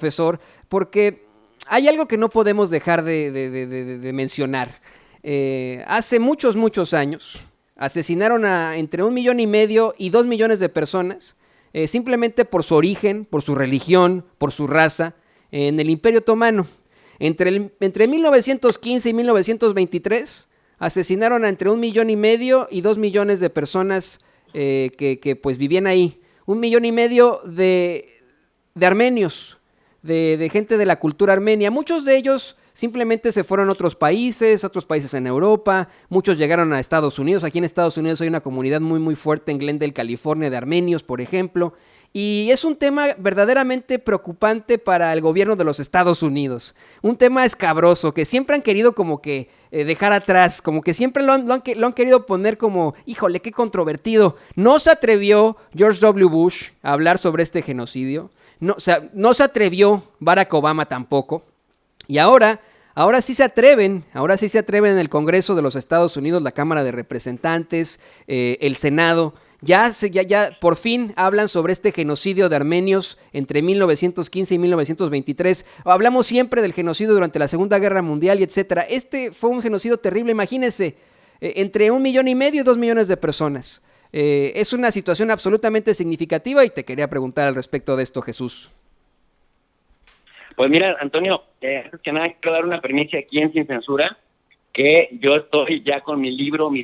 profesor, porque hay algo que no podemos dejar de mencionar. Hace muchos años asesinaron a entre 1,5 millones y 2 millones de personas, simplemente por su origen, por su religión, por su raza, en el Imperio Otomano. Entre 1915 y 1923 asesinaron a entre 1,5 millones y 2 millones de personas que pues vivían ahí. 1,5 millones de armenios, de gente de la cultura armenia. Muchos de ellos simplemente se fueron a otros países en Europa. Muchos llegaron a Estados Unidos. Aquí en Estados Unidos hay una comunidad muy fuerte en Glendale, California, de armenios, por ejemplo. Y es un tema verdaderamente preocupante para el gobierno de los Estados Unidos. Un tema escabroso que siempre han querido como que dejar atrás, como que siempre lo han querido poner como, híjole, qué controvertido. No se atrevió George W. Bush a hablar sobre este genocidio. No, o sea, no se atrevió Barack Obama tampoco. Y ahora sí se atreven en el Congreso de los Estados Unidos, la Cámara de Representantes, el Senado. Ya por fin hablan sobre este genocidio de armenios entre 1915 y 1923. Hablamos siempre del genocidio durante la Segunda Guerra Mundial y etcétera. Este fue un genocidio terrible, imagínense, entre 1,5 millones y 2 millones de personas. Es una situación absolutamente significativa y te quería preguntar al respecto de esto, Jesús. Pues mira, Antonio, antes que nada quiero dar una primicia aquí en Sin Censura, que yo estoy ya con mi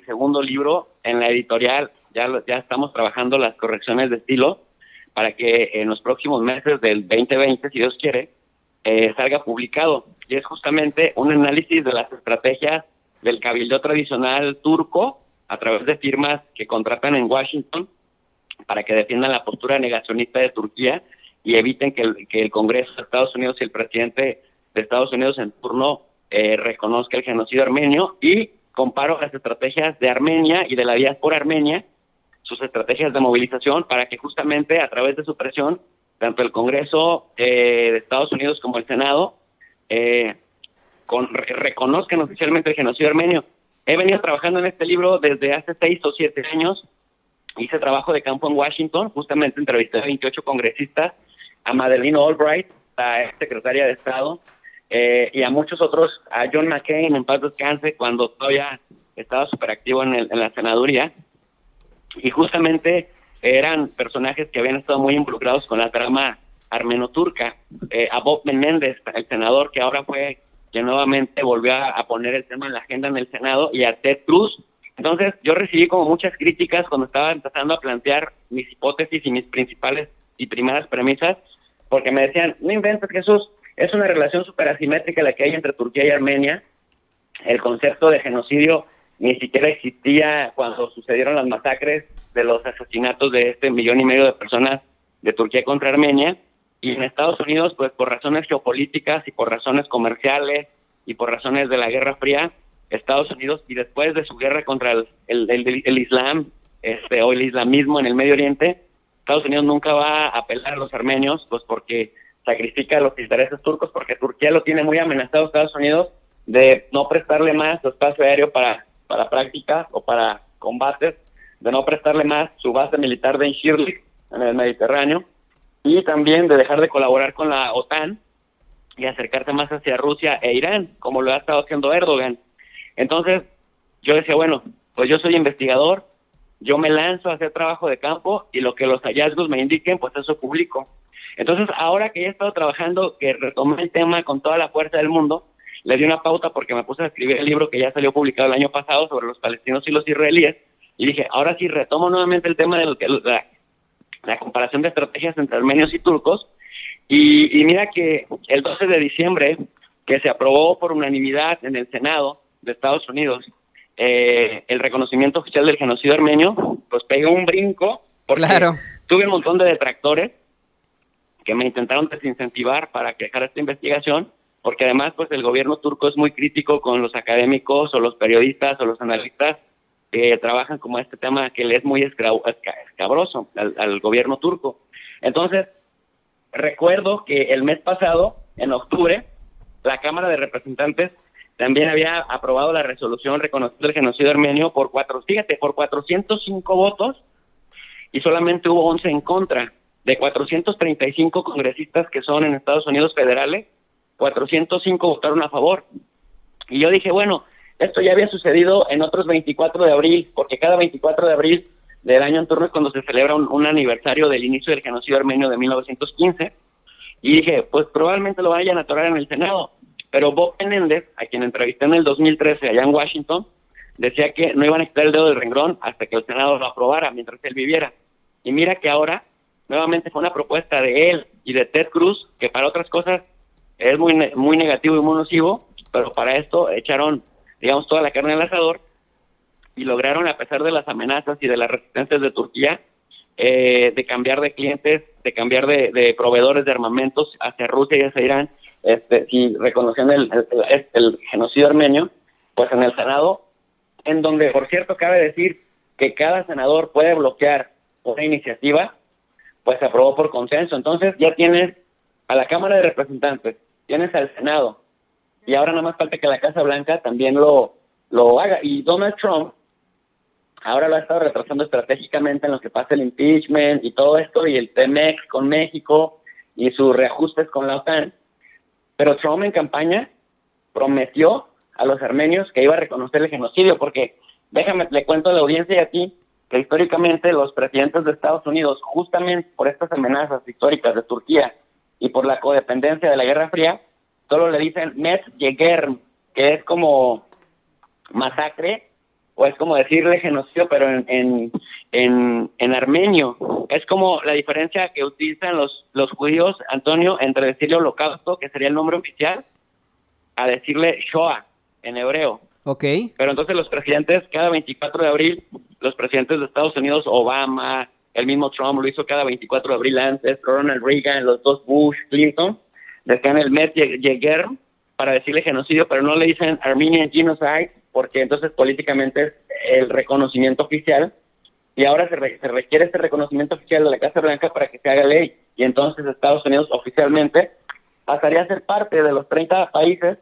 segundo libro en la editorial. Ya estamos trabajando las correcciones de estilo para que en los próximos meses del 2020, si Dios quiere, salga publicado. Y es justamente un análisis de las estrategias del cabildeo tradicional turco a través de firmas que contratan en Washington para que defiendan la postura negacionista de Turquía y eviten que el Congreso de Estados Unidos y el presidente de Estados Unidos en turno reconozca el genocidio armenio. Y comparo las estrategias de Armenia y de la diáspora armenia, sus estrategias de movilización, para que justamente a través de su presión, tanto el Congreso de Estados Unidos como el Senado reconozcan oficialmente el genocidio armenio. He venido trabajando en este libro desde hace 6 o 7 años. Hice trabajo de campo en Washington, justamente entrevisté a 28 congresistas, a Madeleine Albright, la secretaria de Estado, y a muchos otros, a John McCain, en paz descanse, cuando todavía estaba súper activo en la senaduría. Y justamente eran personajes que habían estado muy involucrados con la trama armeno-turca. A Bob Menéndez, el senador que ahora fue, que nuevamente volvió a poner el tema en la agenda en el Senado, y a Ted Cruz. Entonces yo recibí como muchas críticas cuando estaba empezando a plantear mis hipótesis y mis principales y primeras premisas, porque me decían, no inventes, Jesús, es una relación súper asimétrica la que hay entre Turquía y Armenia. El concepto de genocidio ni siquiera existía cuando sucedieron las masacres de los asesinatos de 1,5 millones de personas de Turquía contra Armenia. Y en Estados Unidos, pues por razones geopolíticas y por razones comerciales y por razones de la Guerra Fría, Estados Unidos, y después de su guerra contra el Islam o el islamismo en el Medio Oriente, Estados Unidos nunca va a apelar a los armenios, pues porque sacrifica los intereses turcos, porque Turquía lo tiene muy amenazado a Estados Unidos de no prestarle más su espacio aéreo para prácticas o para combates, de no prestarle más su base militar de Incirlik en el Mediterráneo, y también de dejar de colaborar con la OTAN y acercarse más hacia Rusia e Irán, como lo ha estado haciendo Erdogan. Entonces yo decía, bueno, pues yo soy investigador, yo me lanzo a hacer trabajo de campo y lo que los hallazgos me indiquen, pues eso publico. Entonces ahora que ya he estado trabajando, que retomé el tema con toda la fuerza del mundo, le di una pauta porque me puse a escribir el libro que ya salió publicado el año pasado sobre los palestinos y los israelíes, y dije, ahora sí retomo nuevamente el tema de la comparación de estrategias entre armenios y turcos. Y mira que el 12 de diciembre, que se aprobó por unanimidad en el Senado de Estados Unidos el reconocimiento oficial del genocidio armenio, pues pegué un brinco, porque Claro. tuve un montón de detractores que me intentaron desincentivar para que dejara esta investigación, porque además pues el gobierno turco es muy crítico con los académicos o los periodistas o los analistas que trabajan como este tema que le es muy escabroso al gobierno turco. Entonces, recuerdo que el mes pasado, en octubre, la Cámara de Representantes también había aprobado la resolución reconociendo el genocidio armenio por 405 votos, y solamente hubo 11 en contra. de 435 congresistas que son en Estados Unidos federales, 405 votaron a favor. Y yo dije, bueno, esto ya había sucedido en otros 24 de abril, porque cada 24 de abril del año en turno es cuando se celebra un aniversario del inicio del genocidio armenio de 1915. Y dije, pues probablemente lo vayan a atorar en el Senado. Pero Bob Menéndez, a quien entrevisté en el 2013 allá en Washington, decía que no iban a quitar el dedo del renglón hasta que el Senado lo aprobara mientras él viviera. Y mira que ahora, nuevamente fue una propuesta de él y de Ted Cruz, que para otras cosas es muy negativo y muy nocivo, pero para esto echaron, digamos, toda la carne al asador y lograron, a pesar de las amenazas y de las resistencias de Turquía, de cambiar de clientes, de cambiar de proveedores de armamentos hacia Rusia y hacia Irán, si reconocían el genocidio armenio, pues en el Senado, en donde, por cierto, cabe decir que cada senador puede bloquear una iniciativa, pues se aprobó por consenso. Entonces ya tienes a la Cámara de Representantes, tienes al Senado, y ahora nada más falta que la Casa Blanca también lo haga. Y Donald Trump ahora lo ha estado retrasando estratégicamente en lo que pasa el impeachment y todo esto, y el TMEC con México y sus reajustes con la OTAN. Pero Trump en campaña prometió a los armenios que iba a reconocer el genocidio, porque déjame, le cuento a la audiencia y a ti, que históricamente los presidentes de Estados Unidos, justamente por estas amenazas históricas de Turquía y por la codependencia de la Guerra Fría, solo le dicen Metz-Yegerm, que es como masacre, o es como decirle genocidio, pero en armenio. Es como la diferencia que utilizan los judíos, Antonio, entre decirle holocausto, que sería el nombre oficial, a decirle Shoah, en hebreo. Ok. Pero entonces los presidentes, cada 24 de abril, los presidentes de Estados Unidos, Obama, el mismo Trump lo hizo cada 24 de abril antes, Ronald Reagan, los dos Bush, Clinton, decían el Metz-Yegerm para decirle genocidio, pero no le dicen Armenian Genocide, porque entonces políticamente es el reconocimiento oficial, y ahora se requiere este reconocimiento oficial de la Casa Blanca para que se haga ley, y entonces Estados Unidos oficialmente pasaría a ser parte de los 30 países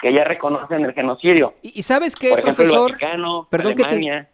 que ya reconocen el genocidio. ¿Y sabes qué, Por ejemplo, profesor? el Vaticano, Perdón Alemania.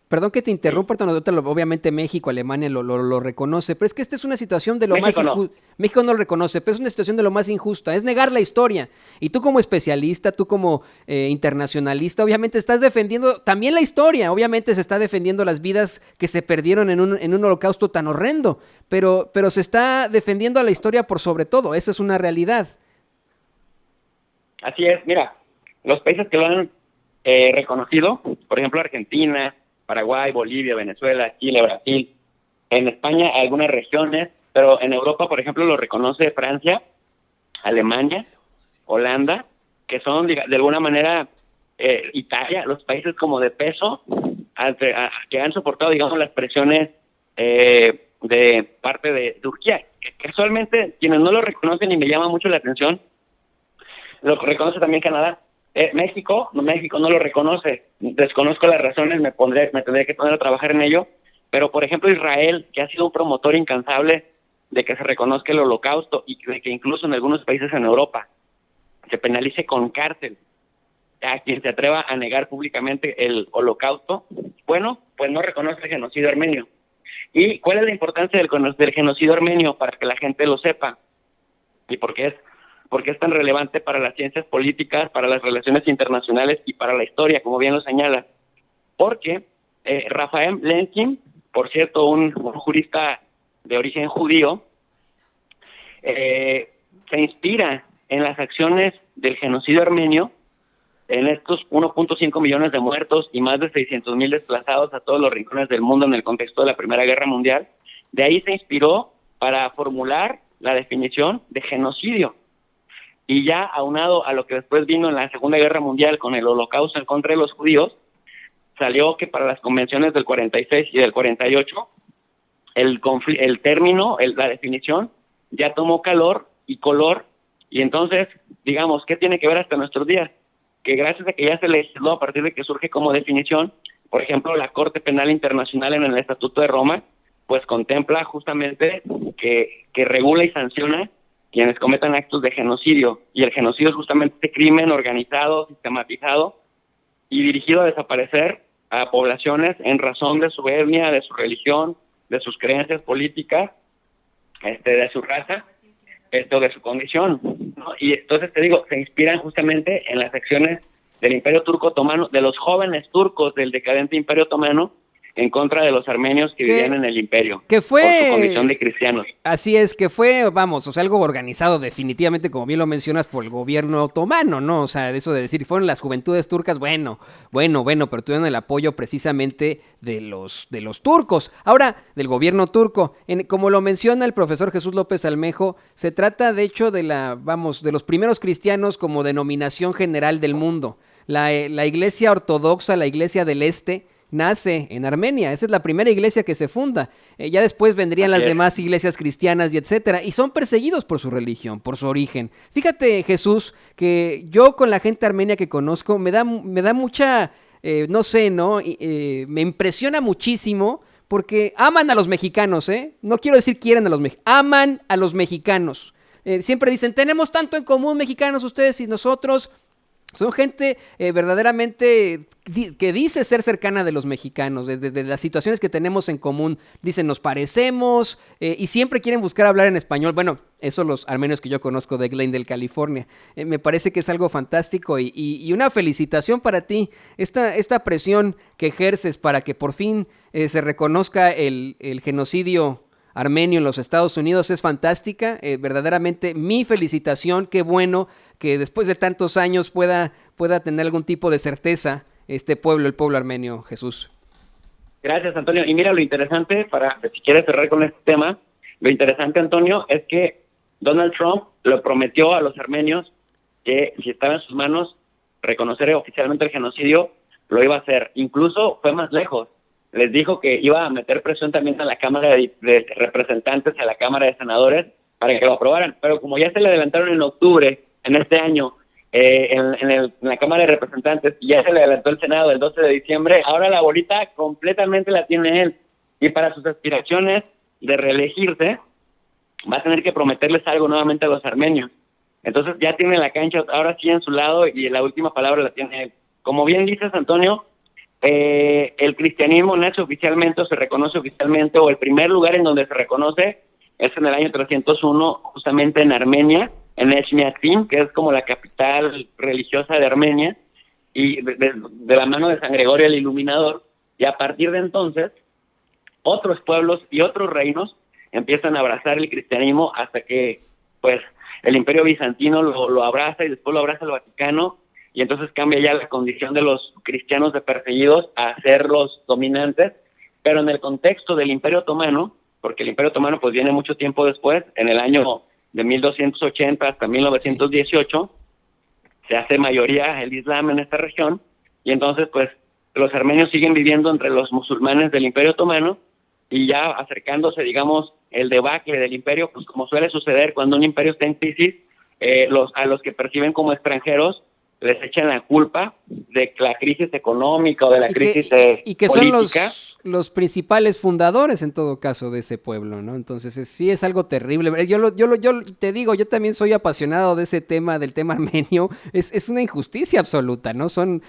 Perdón que te interrumpa, obviamente México, Alemania lo reconoce, pero es que esta es una situación de lo México más injusta. México no lo reconoce, pero es una situación de lo más injusta, es negar la historia. Y tú como especialista, tú como internacionalista, obviamente estás defendiendo también la historia, obviamente se está defendiendo las vidas que se perdieron en un holocausto tan horrendo, pero se está defendiendo a la historia por sobre todo, esa es una realidad. Así es, mira, los países que lo han reconocido, por ejemplo Argentina, Paraguay, Bolivia, Venezuela, Chile, Brasil, en España algunas regiones, pero en Europa, por ejemplo, lo reconoce Francia, Alemania, Holanda, que son de alguna manera Italia, los países como de peso, que han soportado, digamos, las presiones de parte de Turquía. Casualmente, quienes no lo reconocen, y me llama mucho la atención, lo reconoce también Canadá. México no lo reconoce, desconozco las razones, me tendré que poner a trabajar en ello, pero por ejemplo Israel, que ha sido un promotor incansable de que se reconozca el holocausto y de que incluso en algunos países en Europa se penalice con cárcel a quien se atreva a negar públicamente el holocausto, bueno, pues no reconoce el genocidio armenio. ¿Y cuál es la importancia del genocidio armenio? Para que la gente lo sepa, y por qué es tan relevante para las ciencias políticas, para las relaciones internacionales y para la historia, como bien lo señala. Porque Rafael Lemkin, por cierto, un jurista de origen judío, se inspira en las acciones del genocidio armenio, en estos 1.5 millones de muertos y más de 600,000 desplazados a todos los rincones del mundo en el contexto de la Primera Guerra Mundial. De ahí se inspiró para formular la definición de genocidio. Y ya aunado a lo que después vino en la Segunda Guerra Mundial con el holocausto en contra de los judíos, salió que para las convenciones del 46 y del 48, el término, la definición, ya tomó calor y color, y entonces, digamos, ¿qué tiene que ver hasta nuestros días? Que gracias a que ya se legisló a partir de que surge como definición, por ejemplo, la Corte Penal Internacional en el Estatuto de Roma, pues contempla justamente que regula y sanciona quienes cometan actos de genocidio, y el genocidio es justamente este crimen organizado, sistematizado y dirigido a desaparecer a poblaciones en razón de su etnia, de su religión, de sus creencias políticas, de su raza, de su condición, ¿no? Y entonces te digo, se inspiran justamente en las acciones del Imperio Turco Otomano, de los jóvenes turcos del decadente Imperio Otomano, en contra de los armenios que vivían en el imperio, que por su condición fue, de cristianos. así es, que fue, vamos, o sea, algo organizado definitivamente, como bien lo mencionas, por el gobierno otomano, ¿no? O sea, de eso de decir, fueron las juventudes turcas, bueno, pero tuvieron el apoyo precisamente de los turcos. Ahora, del gobierno turco, como lo menciona el profesor Jesús López Almejo, se trata de hecho de los primeros cristianos como denominación general del mundo. La iglesia ortodoxa, la iglesia del este, nace en Armenia. Esa es la primera iglesia que se funda. Ya después vendrían las demás iglesias cristianas y etcétera. Y son perseguidos por su religión, por su origen. Fíjate, Jesús, que yo con la gente armenia que conozco me da mucha, no sé, ¿no? Me impresiona muchísimo porque aman a los mexicanos, ¿eh? No quiero decir quieren a los mexicanos, aman a los mexicanos. Siempre dicen, tenemos tanto en común mexicanos ustedes y nosotros. Son gente verdaderamente que dice ser cercana de los mexicanos, de las situaciones que tenemos en común. Dicen, nos parecemos, y siempre quieren buscar hablar en español. Bueno, eso los armenios que yo conozco de Glendale, California. Me parece que es algo fantástico y una felicitación para ti. Esta presión que ejerces para que por fin se reconozca el genocidio armenio en los Estados Unidos es fantástica. Verdaderamente mi felicitación. Qué bueno que después de tantos años pueda tener algún tipo de certeza este pueblo, el pueblo armenio, Jesús. Gracias, Antonio. Y mira, lo interesante, si quieres cerrar con este tema, lo interesante, Antonio, es que Donald Trump lo prometió a los armenios que si estaba en sus manos reconocer oficialmente el genocidio, lo iba a hacer. Incluso fue más lejos. Les dijo que iba a meter presión también a la Cámara de Representantes, a la Cámara de Senadores, para que lo aprobaran. Pero como ya se le adelantaron en octubre, en este año, en la Cámara de Representantes, y ya se le adelantó el Senado el 12 de diciembre, ahora la bolita completamente la tiene él. Y para sus aspiraciones de reelegirse, va a tener que prometerles algo nuevamente a los armenios. Entonces ya tiene la cancha ahora sí en su lado y la última palabra la tiene él. Como bien dices, Antonio, el cristianismo nace oficialmente o se reconoce oficialmente, o el primer lugar en donde se reconoce es en el año 301, justamente en Armenia, en Echmiadzin, que es como la capital religiosa de Armenia, y de la mano de San Gregorio el Iluminador, y a partir de entonces, otros pueblos y otros reinos empiezan a abrazar el cristianismo hasta que, pues, el Imperio Bizantino lo abraza y después lo abraza el Vaticano, y entonces cambia ya la condición de los cristianos de perseguidos a ser los dominantes, pero en el contexto del Imperio Otomano, porque el Imperio Otomano pues viene mucho tiempo después, en el año de 1280 hasta 1918, se hace mayoría el Islam en esta región, y entonces pues los armenios siguen viviendo entre los musulmanes del Imperio Otomano, y ya acercándose, digamos, el debacle del imperio, pues como suele suceder cuando un imperio está en crisis, a los que perciben como extranjeros les echan la culpa de la crisis económica o de la crisis y que política. Son los principales fundadores en todo caso de ese pueblo, ¿no? Entonces sí es algo terrible. Yo te digo, yo también soy apasionado de ese tema, del tema armenio. Es una injusticia absoluta, ¿no? Son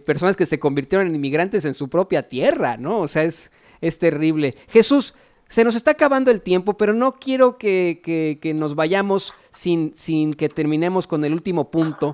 personas que se convirtieron en inmigrantes en su propia tierra, ¿no? O sea, es terrible. Jesús, se nos está acabando el tiempo, pero no quiero que nos vayamos sin que terminemos con el último punto.